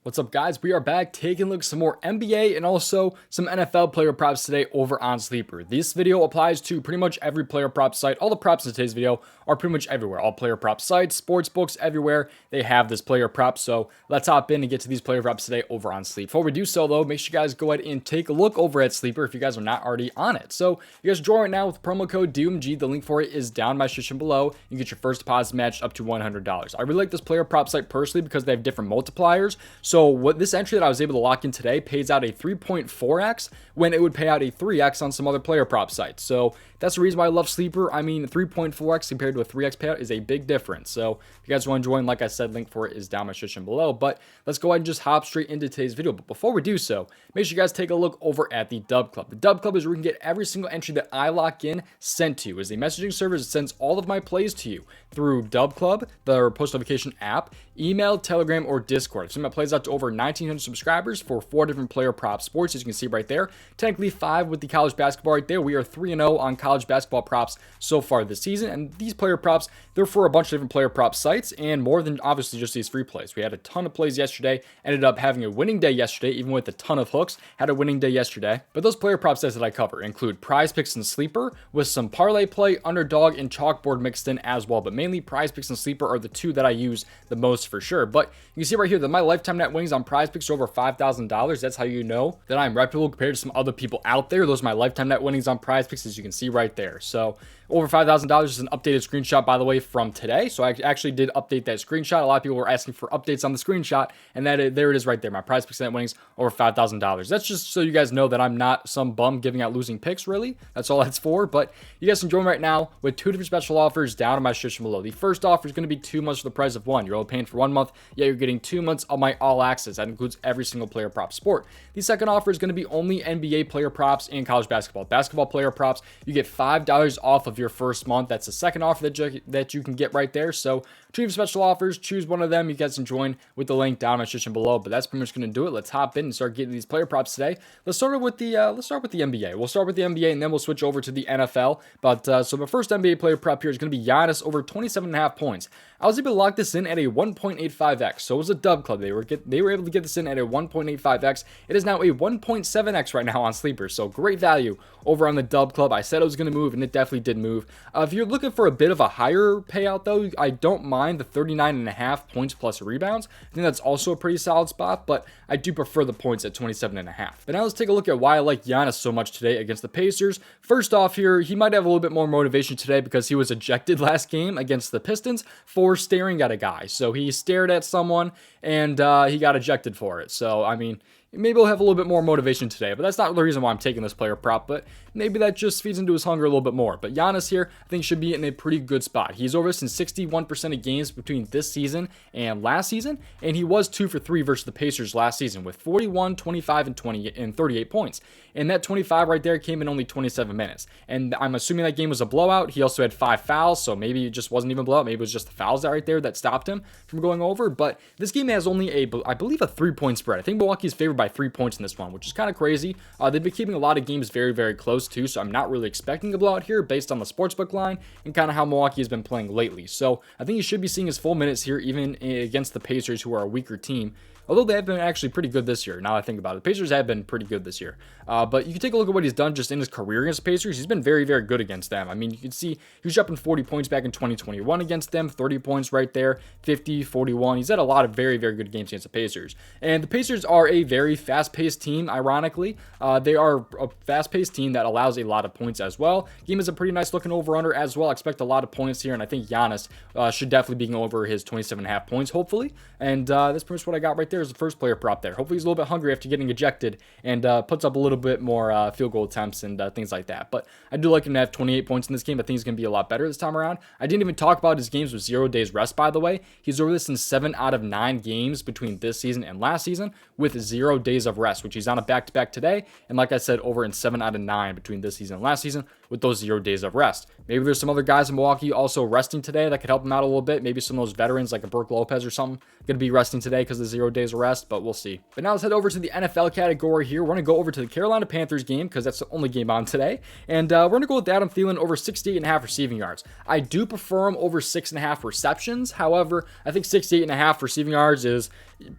What's up, guys? We are back taking a look at some more NBA and also some NFL player props today over on Sleeper. This video applies to pretty much every player prop site. All the props in today's video are pretty much everywhere. All player prop sites, sports books, everywhere, they have this player prop. So let's hop in and get to these player props today over on Sleep. Before we do so, though, make sure you guys go ahead and take a look over at Sleeper if you guys are not already on it. So you guys join right now with promo code DOMG. The link for it is down in my description below. You get your first deposit matched up to $100. I really like this player prop site personally because they have different multipliers. So what this entry that I was able to lock in today pays out a 3.4x when it would pay out a 3x on some other player prop sites. So that's the reason why I love Sleeper. I mean, 3.4x compared to a 3x payout is a big difference. So if you guys want to join, like I said, link for it is down in my description below. But let's go ahead and just hop straight into today's video. But before we do so, make sure you guys take a look over at the Dub Club. The Dub Club is where you can get every single entry that I lock in sent to you. It's a messaging service that sends all of my plays to you through Dub Club, the post notification app, email, Telegram, or Discord. I've seen my plays out to over 1,900 subscribers for 4 different player prop sports, as you can see right there. Technically 5 with the college basketball right there. We are 3-0 on college basketball props so far this season, and these player props, they're for a bunch of different player prop sites and more than obviously just these free plays. We had a ton of plays yesterday, ended up having a winning day yesterday, even with a ton of hooks, had a winning day yesterday. But those player prop sets that I cover include prize picks and sleeper with some parlay play, underdog, and chalkboard mixed in as well. But mainly prize picks and sleeper are the two that I use the most for sure. But you can see right here that my lifetime net winnings on prize picks are over $5,000. That's how you know that I'm reputable compared to some other people out there. Those are my lifetime net winnings on prize picks, as you can see right there. So over $5,000 is an updated screenshot, by the way, from today. So I actually did update that screenshot. A lot of people were asking for updates on the screenshot, and there it is right there. My prize picks net winnings over $5,000. That's just so you guys know that I'm not some bum giving out losing picks, really. That's all that's for. But you guys can join right now with 2 different special offers down in my description below. The first offer is going to be 2 months for the price of 1. You're only paying for 1 month, yet you're getting 2 months of my all access. That includes every single player prop sport. The second offer is going to be only NBA player props and college basketball. Basketball player props, you get $5 off of your first month. That's the second offer that you can get right there. So 2 special offers, choose one of them. You guys can join with the link down in my description below. But that's pretty much going to do it. Let's hop in and start getting these player props today. Let's start with the NBA. We'll start with the NBA and then we'll switch over to the NFL. But so the first NBA player prop here is going to be Giannis over 27.5 points. I was able to lock this in at a 1.85x. So it was a Dub Club. They were able to get this in at a 1.85x. It is now a 1.7x right now on Sleeper. So great value over on the Dub Club. I said it was going to move, and it definitely did move. If you're looking for a bit of a higher payout, though, I don't mind the 39.5 points plus rebounds. I think that's also a pretty solid spot, but I do prefer the points at 27.5. But now let's take a look at why I like Giannis so much today against the Pacers. First off here, he might have a little bit more motivation today because he was ejected last game against the Pistons for staring at a guy. So he stared at someone and he got ejected for it. So, I mean, maybe he'll have a little bit more motivation today, but that's not the reason why I'm taking this player prop, but maybe that just feeds into his hunger a little bit more. But Giannis here, I think, should be in a pretty good spot. He's over this in 61% of games between this season and last season, and he was 2 for 3 versus the Pacers last season with 41, 25, and 20 and 38 points. And that 25 right there came in only 27 minutes. And I'm assuming that game was a blowout. He also had 5 fouls, so maybe it just wasn't even a blowout. Maybe it was just the fouls right there that stopped him from going over. But this game has only I believe a 3-point spread. I think Milwaukee is favored by 3 points in this one, which is kind of crazy. They've been keeping a lot of games very, very close too, so I'm not really expecting a blowout here based on the sportsbook line and kind of how Milwaukee has been playing lately. So I think he should be seeing his full minutes here, even against the Pacers, who are a weaker team. Although they have been actually pretty good this year, now I think about it. The Pacers have been pretty good this year. But you can take a look at what he's done just in his career against the Pacers. He's been very, very good against them. I mean, you can see he was dropping 40 points back in 2021 against them, 30 points right there, 50, 41. He's had a lot of very, very good games against the Pacers. And the Pacers are a very fast-paced team, ironically. They are a fast-paced team that allows a lot of points as well. Game is a pretty nice looking over-under as well. I expect a lot of points here, and I think Giannis should definitely be going over his 27.5 points, hopefully. And that's pretty much what I got right there as the first player prop there. Hopefully he's a little bit hungry after getting ejected and puts up a little bit more field goal attempts and things like that. But I do like him to have 28 points in this game. I think he's going to be a lot better this time around. I didn't even talk about his games with 0 days rest, by the way. He's over this in 7 out of 9 games between this season and last season with 0 days of rest, which he's on a back-to-back today. And like I said, over in 7 out of 9 between this season and last season with those 0 days of rest. Maybe there's some other guys in Milwaukee also resting today that could help him out a little bit. Maybe some of those veterans like a Brook Lopez or something going to be resting today because of 0 days of rest, but we'll see. But now let's head over to the NFL category here. We're going to go over to the Carolina Panthers game because that's the only game on today. And we're going to go with Adam Thielen over 68.5 receiving yards. I do prefer him over 6.5 receptions. However, I think 68.5 receiving yards is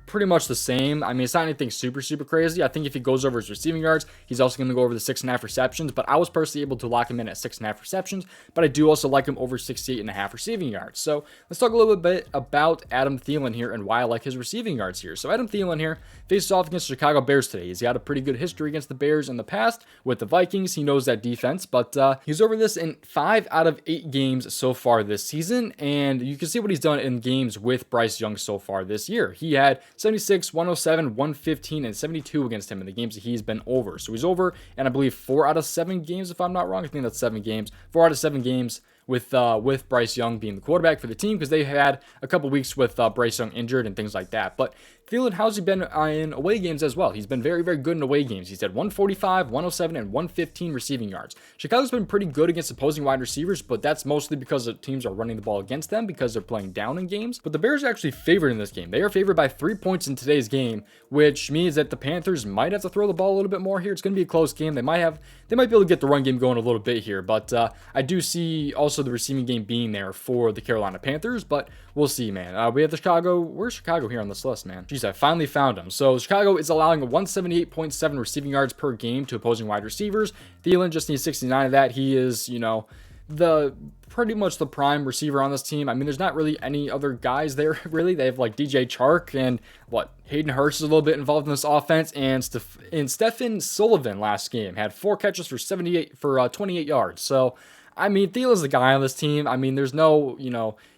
pretty much the same. I mean, it's not anything super crazy. I think if he goes over his receiving yards, he's also going to go over the 6.5 receptions. But I was personally able to lock him in at 6.5 receptions. But I do also like him over 68.5 receiving yards. So let's talk a little bit about Adam Thielen here and why I like his receiving yards here. So Adam Thielen here faces off against the Chicago Bears today. He's got a pretty good history against the Bears in the past with the Vikings. He knows that defense, but he's over this in 5 out of 8 games so far this season. And you can see what he's done in games with Bryce Young so far this year. He had 76, 107, 115, and 72 against him in the games that he's been over. So he's over, and I believe 4 out of 7 games, if I'm not wrong. I think that's 7 games. 4 out of 7 games with Bryce Young being the quarterback for the team, because they had a couple weeks with Bryce Young injured and things like that. But Thielen, how's he been in away games as well? He's been very good in away games. He's had 145, 107, and 115 receiving yards. Chicago's been pretty good against opposing wide receivers, but that's mostly because the teams are running the ball against them because they're playing down in games. But the Bears are actually favored in this game. They are favored by 3 points in today's game, which means that the Panthers might have to throw the ball a little bit more here. It's going to be a close game. They might be able to get the run game going a little bit here, but I do see also the receiving game being there for the Carolina Panthers, but we'll see, man. We have the Chicago. Where's Chicago here on this list, man? Jeez, I finally found him. So Chicago is allowing a 178.7 receiving yards per game to opposing wide receivers. Thielen just needs 69 of that. He is, the pretty much the prime receiver on this team. I mean, there's not really any other guys there, really. They have like DJ Chark and Hayden Hurst is a little bit involved in this offense, and Stephen Sullivan last game had 4 catches for 28 yards. So I mean, Thielen's the guy on this team. I mean, there's no,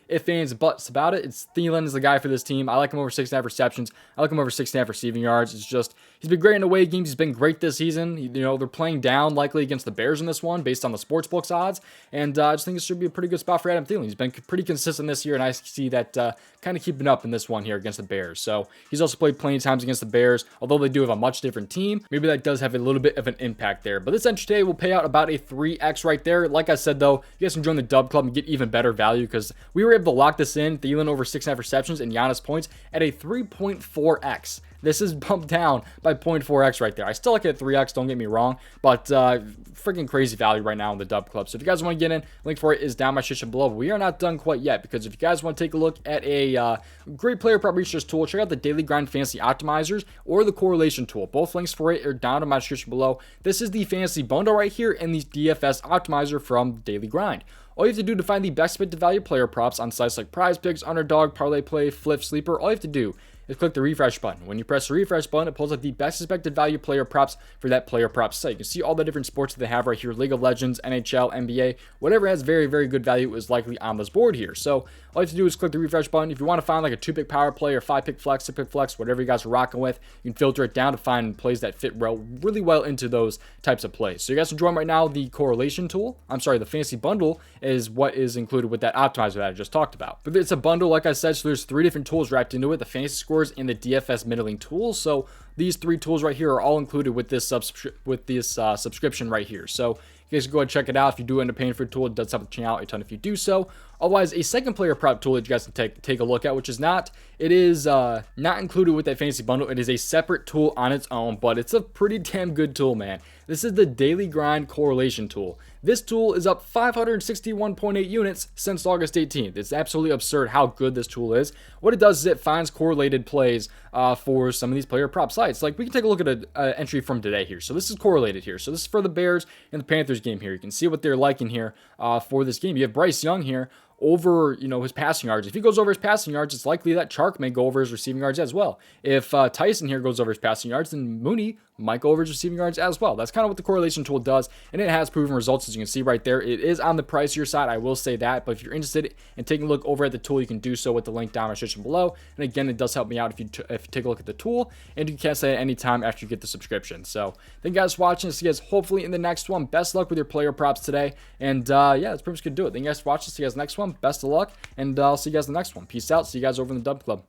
ifs, ands, and buts about it. It's Thielen is the guy for this team. I like him over 6.5 receptions. I like him over 6.5 receiving yards. It's just, he's been great in away games. He's been great this season. They're playing down likely against the Bears in this one based on the sportsbooks odds. And I just think this should be a pretty good spot for Adam Thielen. He's been pretty consistent this year, and I see that kind of keeping up in this one here against the Bears. So he's also played plenty of times against the Bears, although they do have a much different team. Maybe that does have a little bit of an impact there. But this entry today will pay out about a 3x right there. Like I said, though, you guys can join the Dub Club and get even better value because we were able to lock this in. Thielen over 6.5 receptions and Giannis points at a 3.4x. This is bumped down by 0.4x right there. I still like it at 3x, don't get me wrong, but freaking crazy value right now in the Dub Club. So if you guys want to get in, link for it is down my description below. But we are not done quite yet, because if you guys want to take a look at a great player prop research tool, check out the Daily Grind Fantasy Optimizers or the Correlation tool. Both links for it are down in my description below. This is the fantasy bundle right here and the DFS Optimizer from Daily Grind. All you have to do to find the best expected value player props on sites like PrizePicks, Underdog, Parlay Play, Flip, Sleeper, all you have to do is click the refresh button. When you press the refresh button, it pulls up the best expected value player props for that player prop site. You can see all the different sports that they have right here: League of Legends, NHL, NBA, whatever has very good value is likely on this board here. So all you have to do is click the refresh button. If you want to find like a 2-pick power play or 5-pick flex, 6-pick flex, whatever you guys are rocking with, you can filter it down to find plays that fit really well into those types of plays. So you guys can join right now the correlation tool. I'm sorry, the fantasy bundle is what is included with that optimizer that I just talked about. But it's a bundle, like I said, so there's 3 different tools wrapped into it: the fantasy scores and the DFS middling tools. So these 3 tools right here are all included with this subscription right here. So you guys can go ahead and check it out. If you do end up paying for a tool, it does help the channel out a ton if you do so. Otherwise, a second player prop tool that you guys can take a look at, which is not included with that fantasy bundle. It is a separate tool on its own, but it's a pretty damn good tool, man. This is the Daily Grind Correlation tool. This tool is up 561.8 units since August 18th. It's absolutely absurd how good this tool is. What it does is it finds correlated plays for some of these player prop sites. Like, we can take a look at an entry from today here. So this is correlated here. So this is for the Bears and the Panthers game here. You can see what they're liking here for this game. You have Bryce Young here over, his passing yards. If he goes over his passing yards, it's likely that Chark may go over his receiving yards as well. If Tyson here goes over his passing yards, then Mooney might go over his receiving yards as well. That's kind of what the correlation tool does, and it has proven results, as you can see right there. It is on the pricier side, I will say that, but if you're interested in taking a look over at the tool, you can do so with the link down in the description below. And again, it does help me out if you take a look at the tool, and you can cancel it at any time after you get the subscription. So thank you guys for watching. See you guys hopefully in the next one. Best luck with your player props today, and yeah, that's pretty much gonna do it. Thank you guys for watching. See you guys next one. Best of luck, and I'll see you guys in the next one. Peace out. See you guys over in the Dub Club.